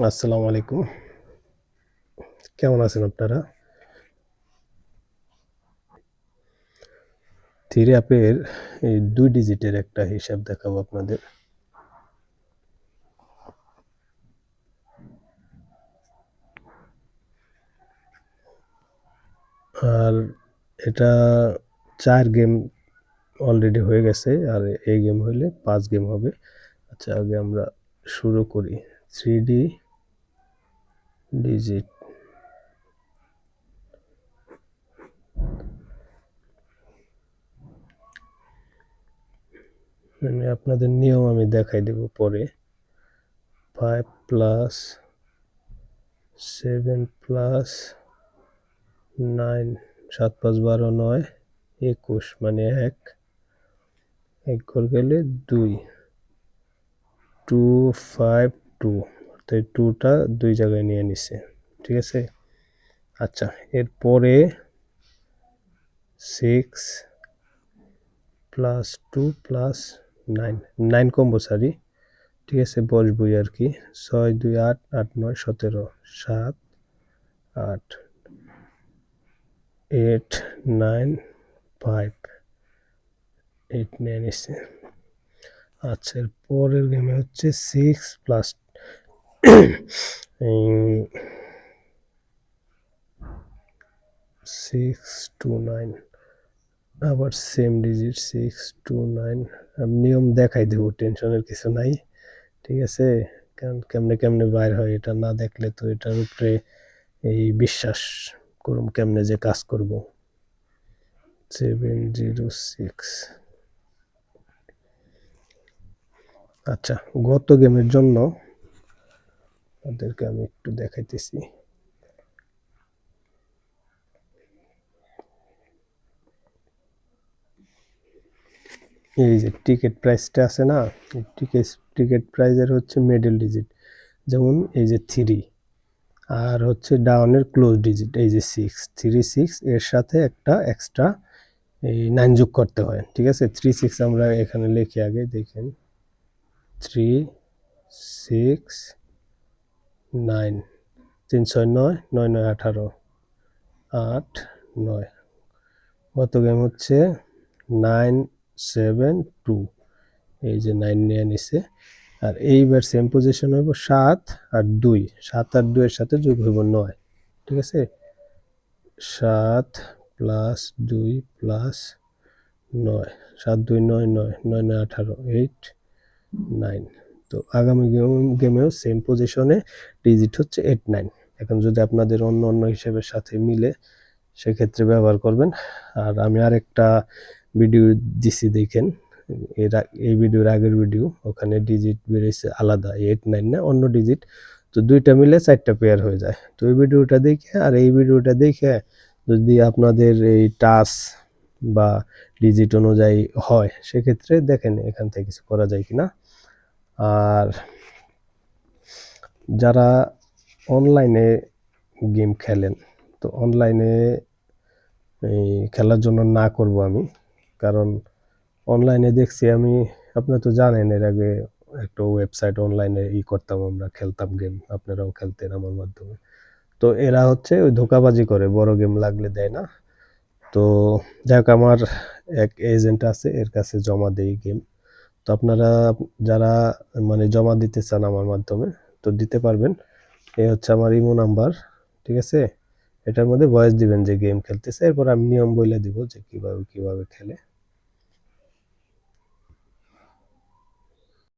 আসসালামু আলাইকুম। কেমন আছেন আপনারা? থ্রি অ্যাপের এই ২ ডিজিটের একটা হিসাব দেখাবো আপনাদের। আর এটা ৪ গেম অলরেডি হয়ে গেছে। আর এই গেম হইলে ৫ গেম হবে। আচ্ছা, আগে আমরা শুরু করি। 3D digit. মানে আপনাদের নিয়ম আমি দেখাই দেব পরে। ৫ প্লাস 7 প্লাস 9, ৭ ৫ ১২ ৯ ২১ মানে ১ ঘর গেলে ২ 2 5 2 অর্থাৎ 2টা ২ জায়গায় নিয়ে নিছে। ঠিক আছে? আচ্ছা, এরপরে 6 প্লাস 2 প্লাস 9 9 কম্পালসারি। ঠিক আছে, বসবই আর কি। 6 2 8 8 9 17 7 8 8 9 5 8 নিয়ে নিছে। আচ্ছা, এর পরের গেমে হচ্ছে 6 প্লাস 6 2 9 আবার সেম ডিজিট 6 2 9। আমি নিয়ম দেখাই দেবো, টেনশনের কিছু নাই। ঠিক আছে? কারণ কেমনে কেমনে বাইর হয় এটা না দেখলে তো এটার উপরে এই বিশ্বাস করুম কেমনে যে কাজ করব। 706। আচ্ছা, গত গেমের জন্য আপনাদেরকে আমি একটু দেখাইতেছি। এই যে টিকিট প্রাইসটা আছে না, এই টিকিট প্রাইজের হচ্ছে মিডল ডিজিট, যেমন এই যে 3, আর হচ্ছে ডাউনের ক্লোজ ডিজিট এই যে 6 3 6, এর সাথে একটা এক্সট্রা এই 9 যোগ করতে হয়। ঠিক আছে, 3 6 আমরা এখানে লিখি, আগে দেখেন 3 6 9 3 6 9 9 9 18 8 9। গত গেম হচ্ছে 9 7 2, এই যে 9 নিয়ে নিছে। আর এইবার সেম পজিশন হইব 7 আর 2, 7 আর 2 এর সাথে যোগ হইব 9। ঠিক আছে, 7 প্লাস 2 প্লাস 9, 7 2 9 9 9 9 18 8 9। তো আগামী গেমেও সেম পজিশনে ডিজিট হচ্ছে 8 9। এখন যদি আপনাদের অন্য অন্য হিসেবের সাথে মিলে সেক্ষেত্রে ব্যবহার করবেন। আর আমি আরেকটা ভিডিও দিছি, দেখেন এই ভিডিওর আগের ভিডিও, ওখানে ডিজিট বেরিয়েছে আলাদা 8 9 না অন্য ডিজিট। তো দুইটা মিলে 4টা পেয়ার হয়ে যায়। তো এই ভিডিওটা দেখে আর এই ভিডিওটা দেখে যদি আপনাদের এই টাচ বা ডিজিট অনুযায়ী হয় সেক্ষেত্রে দেখেন এখান থেকে কিছু করা যায় কিনা। আর যারা অনলাইনে গেম খেলেন, তো অনলাইনে এই খেলার জন্য না করব আমি, কারণ অনলাইনে দেখছি আমি, আপনারা তো জানেন এর আগে একটা ওয়েবসাইট অনলাইনে করতাম, আমরা খেলতাম গেম, আপনারাও খেলতেন আমার মাধ্যমে। তো এরা হচ্ছে ওই ধোঁকাবাজি করে, বড় গেম লাগলে দেয় না। তো যাই হোক, আমার এক এজেন্ট আছে, এর কাছে জমা দেই গেম। তো আপনারা যারা মানে জমা দিতে চান আমার মাধ্যমে, তো দিতে পারবেন। এই হচ্ছে আমার ইমো নাম্বার। ঠিক আছে, এটার মধ্যে ভয়েস দিবেন যে গেম খেলতেছে, এরপর আমি নিয়ম বলে দিব যে কিভাবে কিভাবে খেলে।